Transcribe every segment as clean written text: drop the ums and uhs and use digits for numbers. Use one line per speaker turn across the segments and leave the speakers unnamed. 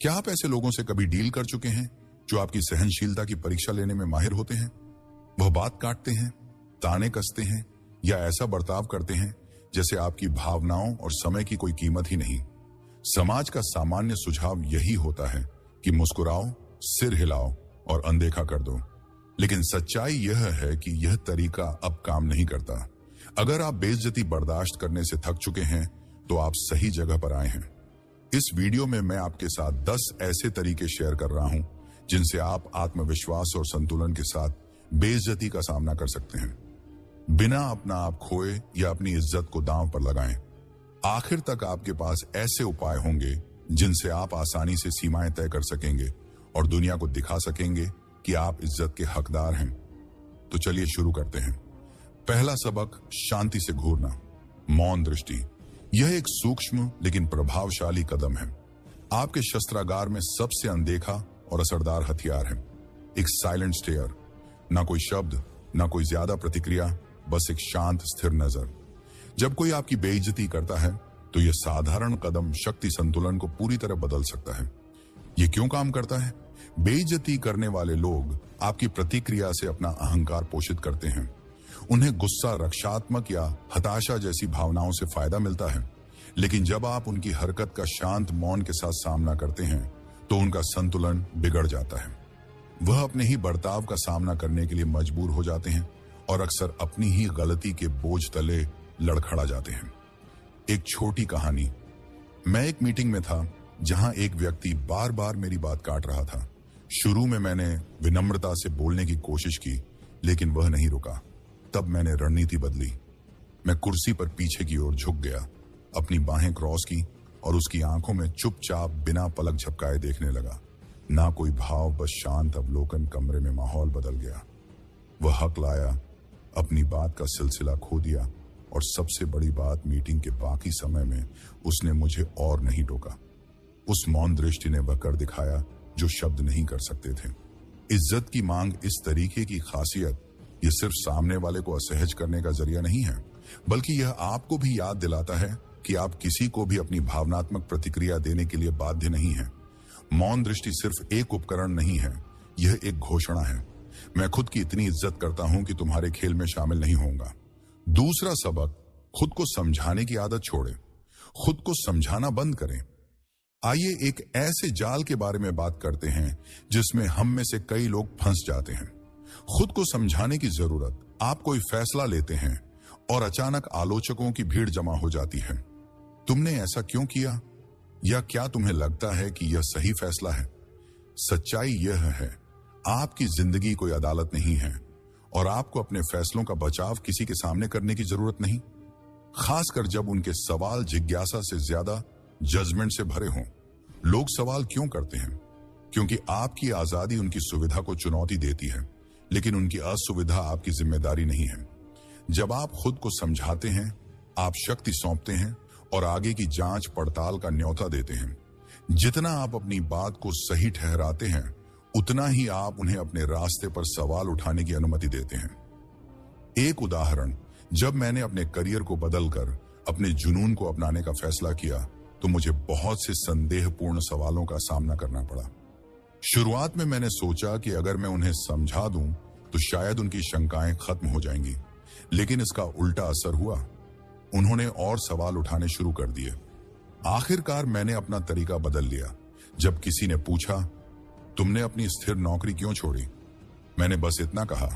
क्या आप ऐसे लोगों से कभी डील कर चुके हैं जो आपकी सहनशीलता की परीक्षा लेने में माहिर होते हैं? वह बात काटते हैं, ताने कसते हैं या ऐसा बर्ताव करते हैं जैसे आपकी भावनाओं और समय की कोई कीमत ही नहीं। समाज का सामान्य सुझाव यही होता है कि मुस्कुराओ, सिर हिलाओ और अनदेखा कर दो। लेकिन सच्चाई यह है कि यह तरीका अब काम नहीं करता। अगर आप बेइज्जती बर्दाश्त करने से थक चुके हैं तो आप सही जगह पर आए हैं। इस वीडियो में मैं आपके साथ 10 ऐसे तरीके शेयर कर रहा हूं जिनसे आप आत्मविश्वास और संतुलन के साथ बेइज्जती का सामना कर सकते हैं, बिना अपना आप खोए या अपनी इज्जत को दांव पर लगाएं। आखिर तक आपके पास ऐसे उपाय होंगे जिनसे आप आसानी से सीमाएं तय कर सकेंगे और दुनिया को दिखा सकेंगे कि आप इज्जत के हकदार हैं। तो चलिए शुरू करते हैं। पहला सबक, शांति से घूरना, मौन दृष्टि। यह एक सूक्ष्म लेकिन प्रभावशाली कदम है। आपके शस्त्रागार में सबसे अनदेखा और असरदार हथियार है एक साइलेंट स्टेयर। ना कोई शब्द, ना कोई ज्यादा प्रतिक्रिया, बस एक शांत स्थिर नजर। जब कोई आपकी बेइज्जती करता है तो यह साधारण कदम शक्ति संतुलन को पूरी तरह बदल सकता है। यह क्यों काम करता है? बेइज्जती करने वाले लोग आपकी प्रतिक्रिया से अपना अहंकार पोषित करते हैं। उन्हें गुस्सा, रक्षात्मक या हताशा जैसी भावनाओं से फायदा मिलता है। लेकिन जब आप उनकी हरकत का शांत मौन के साथ सामना करते हैं तो उनका संतुलन बिगड़ जाता है। वह अपने ही बर्ताव का सामना करने के लिए मजबूर हो जाते हैं और अक्सर अपनी ही गलती के बोझ तले लड़खड़ा जाते हैं। एक छोटी कहानी। मैं एक मीटिंग में था जहां एक व्यक्ति बार बार मेरी बात काट रहा था। शुरू में मैंने विनम्रता से बोलने की कोशिश की, लेकिन वह नहीं रुका। तब मैंने रणनीति बदली। मैं कुर्सी पर पीछे की ओर झुक गया, अपनी बाहें क्रॉस की और उसकी आंखों में चुपचाप बिना पलक झपकाए देखने लगा। ना कोई भाव, बस शांत अवलोकन। कमरे में माहौल बदल गया। वह हक लाया, अपनी बात का सिलसिला खो दिया और सबसे बड़ी बात, मीटिंग के बाकी समय में उसने मुझे और नहीं टोका। उस मौन दृष्टि ने वह कर दिखाया जो शब्द नहीं कर सकते थे। इज्जत की मांग इस तरीके की खासियत यह सिर्फ सामने वाले को असहज करने का जरिया नहीं है, बल्कि यह आपको भी याद दिलाता है कि आप किसी को भी अपनी भावनात्मक प्रतिक्रिया देने के लिए बाध्य नहीं हैं। मौन दृष्टि सिर्फ एक उपकरण नहीं है, यह एक घोषणा है। मैं खुद की इतनी इज्जत करता हूं कि तुम्हारे खेल में शामिल नहीं होऊंगा। दूसरा सबक, खुद को समझाने की आदत छोड़ें। खुद को समझाना बंद करें। आइए एक ऐसे जाल के बारे में बात करते हैं जिसमें हम में से कई लोग फंस जाते हैं। खुद को समझाने की जरूरत। आप कोई फैसला लेते हैं और अचानक आलोचकों की भीड़ जमा हो जाती है। तुमने ऐसा क्यों किया? या क्या तुम्हें लगता है कि यह सही फैसला है? सच्चाई यह है, आपकी जिंदगी कोई अदालत नहीं है और आपको अपने फैसलों का बचाव किसी के सामने करने की जरूरत नहीं, खासकर जब उनके सवाल जिज्ञासा से ज्यादा जजमेंट से भरे हों। लोग सवाल क्यों करते हैं? क्योंकि आपकी आजादी उनकी सुविधा को चुनौती देती है, लेकिन उनकी असुविधा आपकी जिम्मेदारी नहीं है। जब आप खुद को समझाते हैं, आप शक्ति सौंपते हैं और आगे की जांच पड़ताल का न्योता देते हैं। जितना आप अपनी बात को सही ठहराते हैं, उतना ही आप उन्हें अपने रास्ते पर सवाल उठाने की अनुमति देते हैं। एक उदाहरण, जब मैंने अपने करियर को बदलकर अपने जुनून को अपनाने का फैसला किया तो मुझे बहुत से संदेहपूर्ण सवालों का सामना करना पड़ा। शुरुआत में मैंने सोचा कि अगर मैं उन्हें समझा दूं तो शायद उनकी शंकाएं खत्म हो जाएंगी, लेकिन इसका उल्टा असर हुआ। उन्होंने और सवाल उठाने शुरू कर दिए। आखिरकार मैंने अपना तरीका बदल लिया। जब किसी ने पूछा, तुमने अपनी स्थिर नौकरी क्यों छोड़ी? मैंने बस इतना कहा,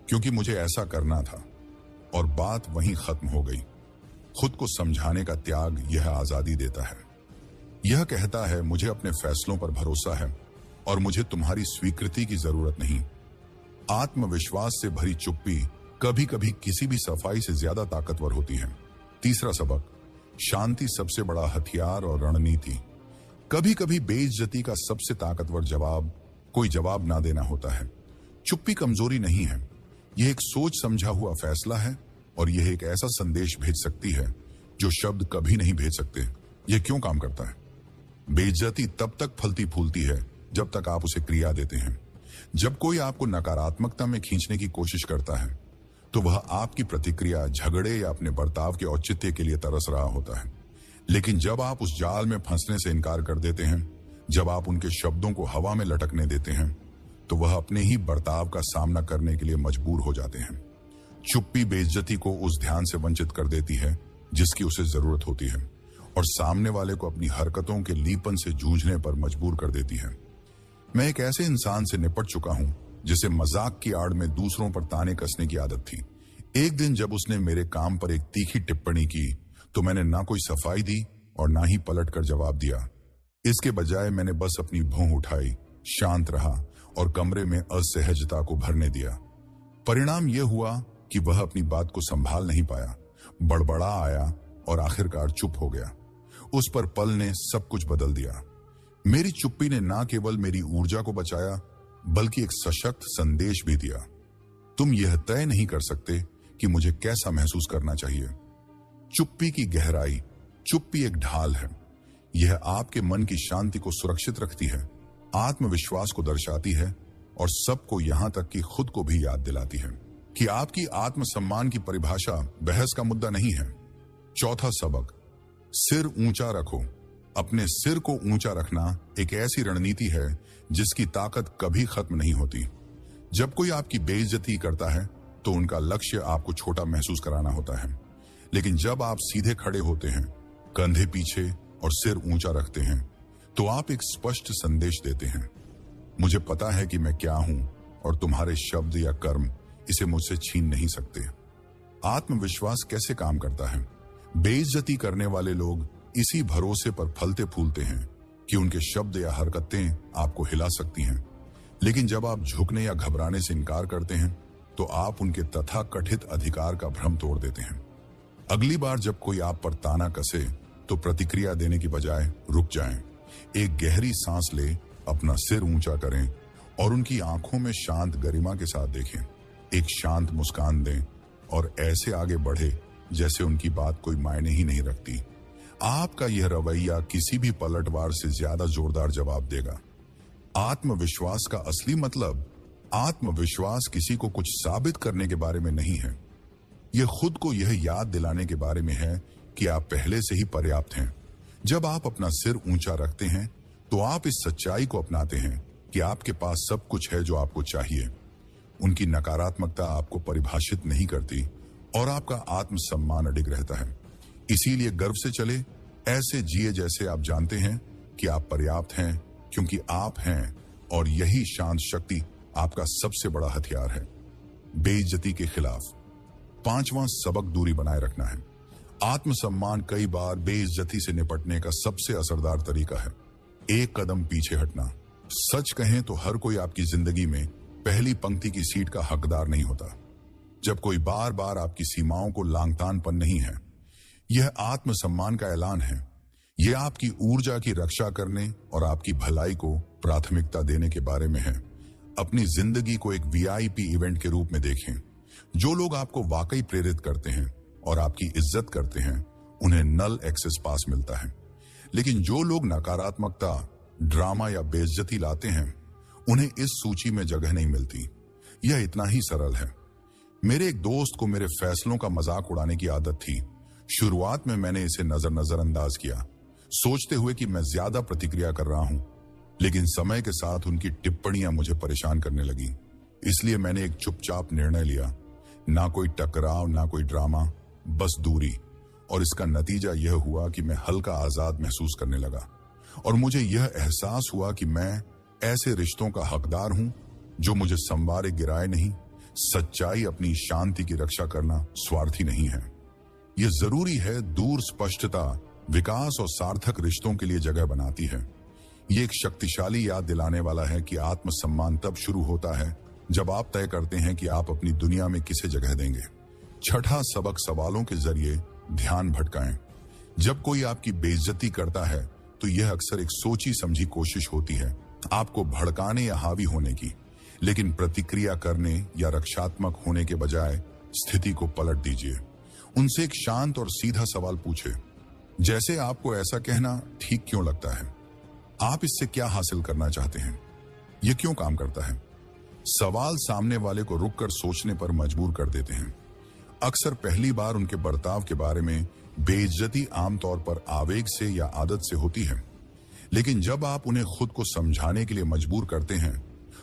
क्योंकि मुझे ऐसा करना था, और बात वहीं खत्म हो गई। खुद को समझाने का त्याग यह आजादी देता है। यह कहता है, मुझे अपने फैसलों पर भरोसा है और मुझे तुम्हारी स्वीकृति की जरूरत नहीं। आत्मविश्वास से भरी चुप्पी कभी कभी किसी भी सफाई से ज्यादा ताकतवर होती है। तीसरा सबक, शांति सबसे बड़ा हथियार और रणनीति। कभी कभी बेइज्जती का सबसे ताकतवर जवाब कोई जवाब ना देना होता है। चुप्पी कमजोरी नहीं है, यह एक सोच समझा हुआ फैसला है और यह एक ऐसा संदेश भेज सकती है जो शब्द कभी नहीं भेज सकते। यह क्यों काम करता है? बेइज्जती तब तक फलती फूलती है जब तक आप उसे क्रिया देते हैं। जब कोई आपको नकारात्मकता में खींचने की कोशिश करता है तो वह आपकी प्रतिक्रिया, झगड़े या अपने बर्ताव के औचित्य के लिए तरस रहा होता है। लेकिन जब आप उस जाल में फंसने से इनकार कर देते हैं जब आप उनके शब्दों को हवा में लटकने देते हैं तो वह अपने ही बर्ताव का सामना करने के लिए मजबूर हो जाते हैं। चुप्पी बेइज्जती को उस ध्यान से वंचित कर देती है जिसकी उसे जरूरत होती है और सामने वाले को अपनी हरकतों के लीपन से जूझने पर मजबूर कर देती है। मैं एक ऐसे इंसान से निपट चुका हूं जिसे मजाक की आड़ में दूसरों पर ताने कसने की आदत थी। एक दिन जब उसने मेरे काम पर एक तीखी टिप्पणी की तो मैंने ना कोई सफाई दी और ना ही पलट कर जवाब दिया। इसके बजाय मैंने बस अपनी भौं उठाई, शांत रहा और कमरे में असहजता को भरने दिया। परिणाम यह हुआ कि वह अपनी बात को संभाल नहीं पाया, बड़बड़ा आया और आखिरकार चुप हो गया। उस पर पल ने सब कुछ बदल दिया। मेरी चुप्पी ने ना केवल मेरी ऊर्जा को बचाया बल्कि एक सशक्त संदेश भी दिया। तुम यह तय नहीं कर सकते कि मुझे कैसा महसूस करना चाहिए। चुप्पी की गहराई। चुप्पी एक ढाल है। यह आपके मन की शांति को सुरक्षित रखती है, आत्मविश्वास को दर्शाती है और सबको यहां तक कि खुद को भी याद दिलाती है कि आपकी आत्मसम्मान की परिभाषा बहस का मुद्दा नहीं है। चौथा सबक, सिर ऊंचा रखो। अपने सिर को ऊंचा रखना एक ऐसी रणनीति है जिसकी ताकत कभी खत्म नहीं होती। जब कोई आपकी बेइज्जती करता है तो उनका लक्ष्य आपको छोटा महसूस कराना होता है, लेकिन जब आप सीधे खड़े होते हैं, कंधे पीछे और सिर ऊंचा रखते हैं, तो आप एक स्पष्ट संदेश देते हैं। मुझे पता है कि मैं क्या हूं और तुम्हारे शब्द या कर्म इसे मुझसे छीन नहीं सकते। आत्मविश्वास कैसे काम करता है? बेइज्जती करने वाले लोग इसी भरोसे पर फलते फूलते हैं कि उनके शब्द या हरकतें आपको हिला सकती हैं, लेकिन जब आप झुकने या घबराने से इनकार करते हैं तो आप उनके तथाकथित अधिकार का भ्रम तोड़ देते हैं। अगली बार जब कोई आप पर ताना कसे तो प्रतिक्रिया देने की बजाय रुक जाएं, एक गहरी सांस ले, अपना सिर ऊंचा करें और उनकी आंखों में शांत गरिमा के साथ देखें। एक शांत मुस्कान दें और ऐसे आगे बढ़े जैसे उनकी बात कोई मायने ही नहीं रखती। आपका यह रवैया किसी भी पलटवार से ज्यादा जोरदार जवाब देगा। आत्मविश्वास का असली मतलब, आत्मविश्वास किसी को कुछ साबित करने के बारे में नहीं है। यह खुद को यह याद दिलाने के बारे में है कि आप पहले से ही पर्याप्त हैं। जब आप अपना सिर ऊंचा रखते हैं तो आप इस सच्चाई को अपनाते हैं कि आपके पास सब कुछ है जो आपको चाहिए। उनकी नकारात्मकता आपको परिभाषित नहीं करती और आपका आत्मसम्मान अडिग रहता है। इसीलिए गर्व से चले, ऐसे जिए जैसे आप जानते हैं कि आप पर्याप्त हैं, क्योंकि आप हैं और यही शांत शक्ति आपका सबसे बड़ा हथियार है। बेइज्जती के खिलाफ। पांचवां सबक, दूरी बनाए रखना है। आत्मसम्मान कई बार बेइज्जती से निपटने का सबसे असरदार तरीका है एक कदम पीछे हटना। सच कहें तो हर कोई आपकी जिंदगी में पहली पंक्ति की सीट का हकदार नहीं होता। जब कोई बार बार आपकी सीमाओं को लांगतानपन नहीं है, यह आत्मसम्मान का ऐलान है। यह आपकी ऊर्जा की रक्षा करने और आपकी भलाई को प्राथमिकता देने के बारे में है। अपनी जिंदगी को एक वीआईपी इवेंट के रूप में देखें। जो लोग आपको वाकई प्रेरित करते हैं और आपकी इज्जत करते हैं, उन्हें नल एक्सेस पास मिलता है। लेकिन जो लोग नकारात्मकता, ड्रामा या बेइज्जती लाते हैं, उन्हें इस सूची में जगह नहीं मिलती। यह इतना ही सरल है। मेरे एक दोस्त को मेरे फैसलों का मजाक उड़ाने की आदत थी। शुरुआत में मैंने इसे नजरअंदाज किया, सोचते हुए कि मैं ज्यादा प्रतिक्रिया कर रहा हूं, लेकिन समय के साथ उनकी टिप्पणियां मुझे परेशान करने लगी। इसलिए मैंने एक चुपचाप निर्णय लिया, ना कोई टकराव, ना कोई ड्रामा, बस दूरी। और इसका नतीजा यह हुआ कि मैं हल्का आजाद महसूस करने लगा और मुझे यह एहसास हुआ कि मैं ऐसे रिश्तों का हकदार हूं जो मुझे संवारे गिराए नहीं। सच्चाई, अपनी शांति की रक्षा करना स्वार्थी नहीं है। यह जरूरी है। दूर स्पष्टता विकास और सार्थक रिश्तों के लिए जगह बनाती है। यह एक शक्तिशाली याद दिलाने वाला है कि आत्मसम्मान तब शुरू होता है जब आप तय करते हैं कि आप अपनी दुनिया में किसे जगह देंगे। छठा सबक, सवालों के जरिए ध्यान भटकाएं। जब कोई आपकी बेइज्जती करता है तो यह अक्सर एक सोची समझी कोशिश होती है आपको भड़काने या हावी होने की, लेकिन प्रतिक्रिया करने या रक्षात्मक होने के बजाय स्थिति को पलट दीजिए। उनसे एक शांत और सीधा सवाल पूछे, जैसे आपको ऐसा कहना ठीक क्यों लगता है? आप इससे क्या हासिल करना चाहते हैं? यह क्यों काम करता है? सवाल सामने वाले को रुककर सोचने पर मजबूर कर देते हैं। अक्सर पहली बार उनके बर्ताव के बारे में बेइज्जती आमतौर पर आवेग से या आदत से होती है, लेकिन जब आप उन्हें खुद को समझाने के लिए मजबूर करते हैं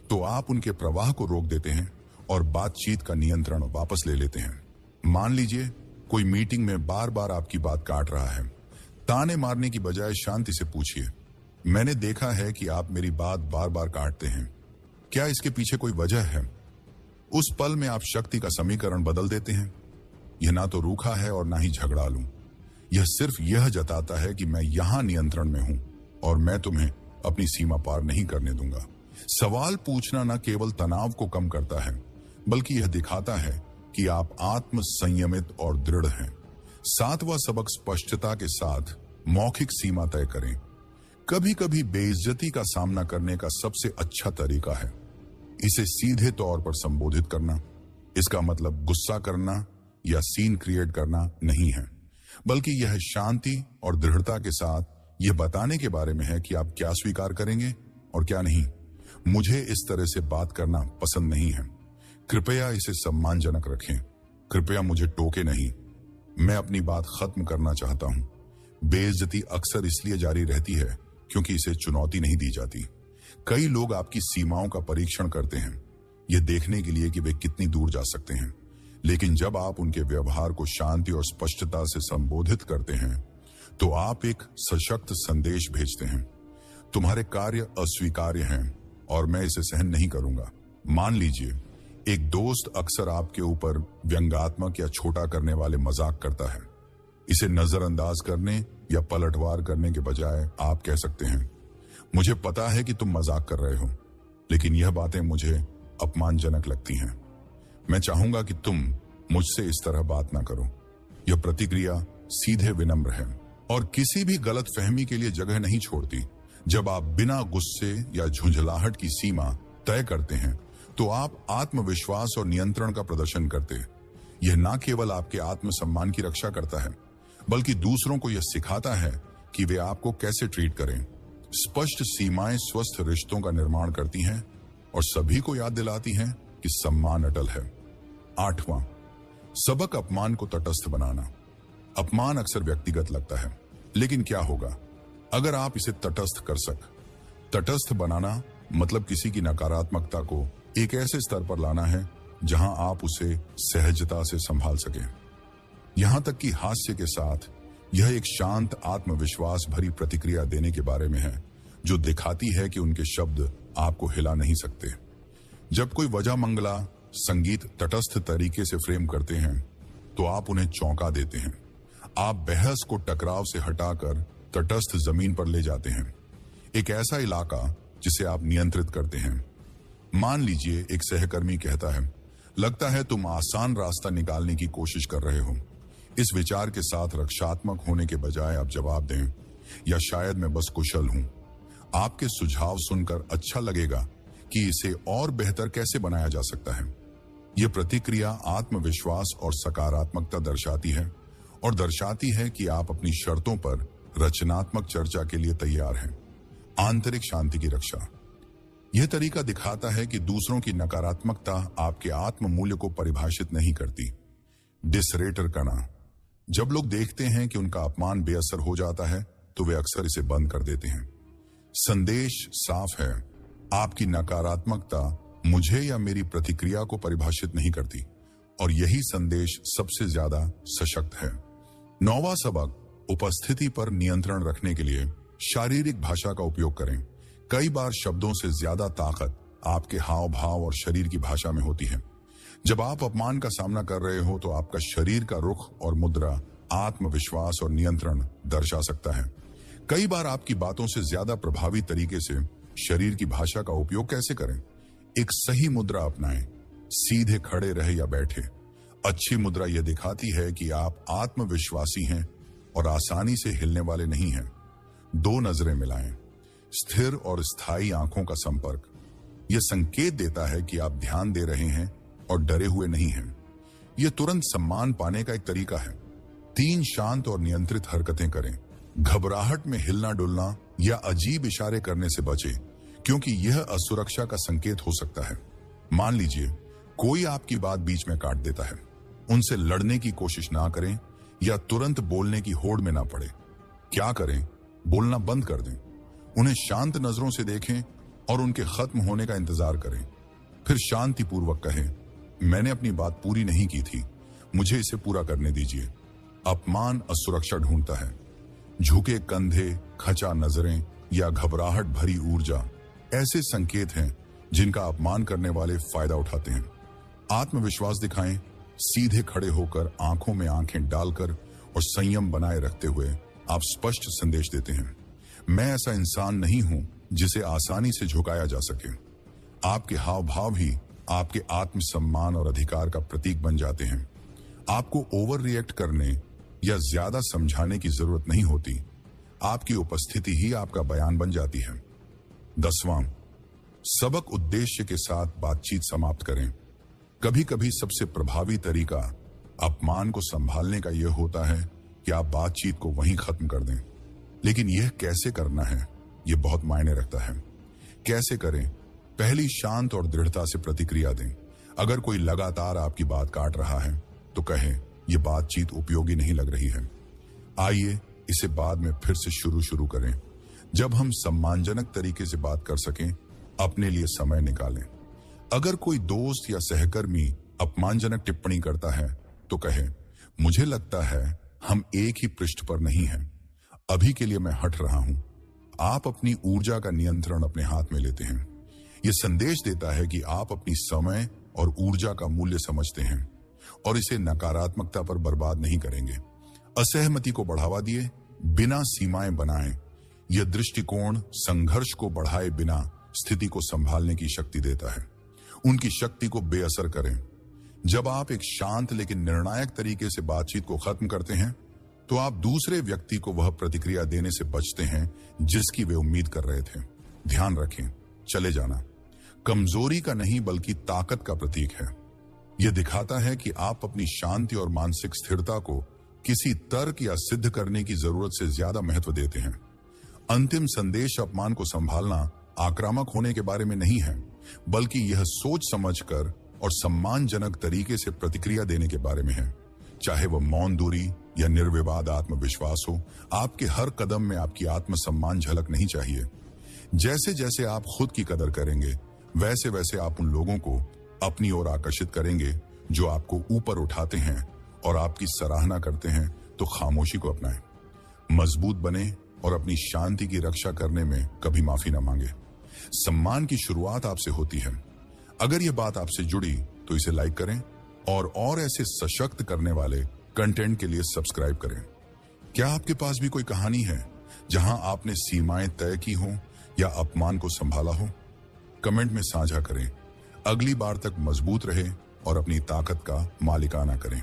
तो आप उनके प्रवाह को रोक देते हैं और बातचीत का नियंत्रण वापस ले लेते हैं। मान लीजिए कोई मीटिंग में बार बार आपकी बात काट रहा है। ताने मारने की बजाय शांति से पूछिए, मैंने देखा है कि आप मेरी बात बार बार काटते हैं, क्या इसके पीछे कोई वजह है? उस पल में आप शक्ति का समीकरण बदल देते हैं। यह ना तो रूखा है और ना ही झगड़ालू। यह सिर्फ यह जताता है कि मैं यहां नियंत्रण में हूं और मैं तुम्हें अपनी सीमा पार नहीं करने दूंगा। सवाल पूछना न केवल तनाव को कम करता है, बल्कि यह दिखाता है कि आप आत्म संयमित और दृढ़ हैं। 7वां सबक स्पष्टता के साथ मौखिक सीमा तय करें। कभी कभी बेइज्जती का सामना करने का सबसे अच्छा तरीका है इसे सीधे तौर पर संबोधित करना। इसका मतलब गुस्सा करना या सीन क्रिएट करना नहीं है, बल्कि यह शांति और दृढ़ता के साथ यह बताने के बारे में है कि आप क्या स्वीकार करेंगे और क्या नहीं। मुझे इस तरह से बात करना पसंद नहीं है, कृपया इसे सम्मानजनक रखें। कृपया मुझे टोके नहीं, मैं अपनी बात खत्म करना चाहता हूं। बेइज्जती अक्सर इसलिए जारी रहती है क्योंकि इसे चुनौती नहीं दी जाती। कई लोग आपकी सीमाओं का परीक्षण करते हैं, यह देखने के लिए कि वे कितनी दूर जा सकते हैं। लेकिन जब आप उनके व्यवहार को शांति और स्पष्टता से संबोधित करते हैं तो आप एक सशक्त संदेश भेजते हैं, तुम्हारे कार्य अस्वीकार्य हैं और मैं इसे सहन नहीं करूंगा। मान लीजिए एक दोस्त अक्सर आपके ऊपर व्यंग्यात्मक या छोटा करने वाले मजाक करता है। इसे नजरअंदाज करने या पलटवार करने के बजाय आप कह सकते हैं, मुझे पता है कि तुम मजाक कर रहे हो, लेकिन यह बातें मुझे अपमानजनक लगती हैं। मैं चाहूंगा कि तुम मुझसे इस तरह बात ना करो। यह प्रतिक्रिया सीधे विनम्र है और किसी भी गलत फहमी के लिए जगह नहीं छोड़ती। जब आप बिना गुस्से या झुंझलाहट की सीमा तय करते हैं तो आप आत्मविश्वास और नियंत्रण का प्रदर्शन करते हैं। यह न केवल आपके आत्मसम्मान की रक्षा करता है, बल्कि दूसरों को यह सिखाता है कि वे आपको कैसे ट्रीट करें। स्पष्ट सीमाएं स्वस्थ रिश्तों का निर्माण करती हैं और सभी को याद दिलाती हैं कि सम्मान अटल है। 8वां सबक, अपमान को तटस्थ बनाना। अपमान अक्सर व्यक्तिगत लगता है, लेकिन क्या होगा अगर आप इसे तटस्थ कर तटस्थ बनाना मतलब किसी की नकारात्मकता को एक ऐसे स्तर पर लाना है जहां आप उसे सहजता से संभाल सकें, यहां तक कि हास्य के साथ। यह एक शांत आत्मविश्वास भरी प्रतिक्रिया देने के बारे में है जो दिखाती है कि उनके शब्द आपको हिला नहीं सकते। जब कोई वजह मंगला संगीत तटस्थ तरीके से फ्रेम करते हैं तो आप उन्हें चौंका देते हैं। आप बहस को टकराव से हटाकर तटस्थ जमीन पर ले जाते हैं, एक ऐसा इलाका जिसे आप नियंत्रित करते हैं। मान लीजिए एक सहकर्मी कहता है, लगता है तुम आसान रास्ता निकालने की कोशिश कर रहे हो। इस विचार के साथ रक्षात्मक होने के बजाय आप जवाब दें, या शायद मैं बस कुशल हूं। आपके सुझाव सुनकर अच्छा लगेगा कि इसे और बेहतर कैसे बनाया जा सकता है। यह प्रतिक्रिया आत्मविश्वास और सकारात्मकता दर्शाती है और दर्शाती है कि आप अपनी शर्तों पर रचनात्मक चर्चा के लिए तैयार हैं। आंतरिक शांति की रक्षा। यह तरीका दिखाता है कि दूसरों की नकारात्मकता आपके आत्म मूल्य को परिभाषित नहीं करती। डिसरेटर करना। जब लोग देखते हैं कि उनका अपमान बेअसर हो जाता है तो वे अक्सर इसे बंद कर देते हैं। संदेश साफ है, आपकी नकारात्मकता मुझे या मेरी प्रतिक्रिया को परिभाषित नहीं करती, और यही संदेश सबसे ज्यादा सशक्त है। 9वां सबक, उपस्थिति पर नियंत्रण रखने के लिए शारीरिक भाषा का उपयोग करें। कई बार शब्दों से ज्यादा ताकत आपके हाव भाव और शरीर की भाषा में होती है। जब आप अपमान का सामना कर रहे हो तो आपका शरीर का रुख और मुद्रा आत्मविश्वास और नियंत्रण दर्शा सकता है। कई बार आपकी बातों से ज्यादा प्रभावी तरीके से शरीर की भाषा का उपयोग कैसे करें। एक सही मुद्रा अपनाएं, सीधे खड़े रहे या बैठे। अच्छी मुद्रा यह दिखाती है कि आप आत्मविश्वासी हैं और आसानी से हिलने वाले नहीं हैं। 2 नजरें मिलाएं, स्थिर और स्थायी आंखों का संपर्क। यह संकेत देता है कि आप ध्यान दे रहे हैं और डरे हुए नहीं हैं। यह तुरंत सम्मान पाने का एक तरीका है। 3 शांत और नियंत्रित हरकतें करें। घबराहट में हिलना डुलना या अजीब इशारे करने से बचें, क्योंकि यह असुरक्षा का संकेत हो सकता है। मान लीजिए कोई आपकी बात बीच में काट देता है, उनसे लड़ने की कोशिश ना करें या तुरंत बोलने की होड़ में ना पड़े। क्या करें? बोलना बंद कर दें। उन्हें शांत नजरों से देखें और उनके खत्म होने का इंतजार करें। फिर शांतिपूर्वक कहें, मैंने अपनी बात पूरी नहीं की थी, मुझे इसे पूरा करने दीजिए। अपमान असुरक्षा ढूंढता है। झुके कंधे, खचा नजरें या घबराहट भरी ऊर्जा ऐसे संकेत हैं जिनका अपमान करने वाले फायदा उठाते हैं। आत्मविश्वास दिखाएं, सीधे खड़े होकर आंखों में आंखें डालकर और संयम बनाए रखते हुए आप स्पष्ट संदेश देते हैं, मैं ऐसा इंसान नहीं हूं जिसे आसानी से झुकाया जा सके। आपके हाव भाव ही आपके आत्मसम्मान और अधिकार का प्रतीक बन जाते हैं। आपको ओवर रिएक्ट करने या ज्यादा समझाने की जरूरत नहीं होती, आपकी उपस्थिति ही आपका बयान बन जाती है। 10वां, सबक उद्देश्य के साथ बातचीत समाप्त करें। कभी कभी सबसे प्रभावी तरीका अपमान को संभालने का यह होता है कि आप बातचीत को वहीं खत्म कर दें। लेकिन यह कैसे करना है, यह बहुत मायने रखता है। कैसे करें? पहली, शांत और दृढ़ता से प्रतिक्रिया दें। अगर कोई लगातार आपकी बात काट रहा है तो कहें, यह बातचीत उपयोगी नहीं लग रही है, आइए इसे बाद में फिर से शुरू करें। जब हम सम्मानजनक तरीके से बात कर सकें, अपने लिए समय निकालें। अगर कोई दोस्त या सहकर्मी अपमानजनक टिप्पणी करता है तो कहें, मुझे लगता है हम एक ही पृष्ठ पर नहीं हैं, अभी के लिए मैं हट रहा हूं। आप अपनी ऊर्जा का नियंत्रण अपने हाथ में लेते हैं। यह संदेश देता है कि आप अपनी समय और ऊर्जा का मूल्य समझते हैं और इसे नकारात्मकता पर बर्बाद नहीं करेंगे। असहमति को बढ़ावा दिए बिना सीमाएं बनाएं। यह दृष्टिकोण संघर्ष को बढ़ाए बिना स्थिति को संभालने की शक्ति देता है। उनकी शक्ति को बेअसर करें। जब आप एक शांत लेकिन निर्णायक तरीके से बातचीत को खत्म करते हैं तो आप दूसरे व्यक्ति को वह प्रतिक्रिया देने से बचते हैं जिसकी वे उम्मीद कर रहे थे। ध्यान रखें, चले जाना कमजोरी का नहीं बल्कि ताकत का प्रतीक है। यह दिखाता है कि आप अपनी शांति और मानसिक स्थिरता को किसी तर्क या सिद्ध करने की जरूरत से ज्यादा महत्व देते हैं। अंतिम संदेश अपमान को संभालना आक्रामक होने के बारे में नहीं है, बल्कि यह सोच समझकर और सम्मानजनक तरीके से प्रतिक्रिया देने के बारे में है। चाहे वह मौन दूरी या निर्विवाद आत्मविश्वास हो, आपके हर कदम में आपकी आत्मसम्मान झलक नहीं चाहिए। जैसे जैसे आप खुद की कदर करेंगे, वैसे वैसे आप उन लोगों को अपनी ओर आकर्षित करेंगे जो आपको ऊपर उठाते हैं और आपकी सराहना करते हैं। तो खामोशी को अपनाएं, मजबूत बने और अपनी शांति की रक्षा करने में कभी माफी न मांगे। सम्मान की शुरुआत आपसे होती है। अगर यह बात आपसे जुड़ी तो इसे लाइक करें और ऐसे सशक्त करने वाले कंटेंट के लिए सब्सक्राइब करें। क्या आपके पास भी कोई कहानी है जहां आपने सीमाएं तय की हो या अपमान को संभाला हो? कमेंट में साझा करें। अगली बार तक मजबूत रहे और अपनी ताकत का मालिकाना करें।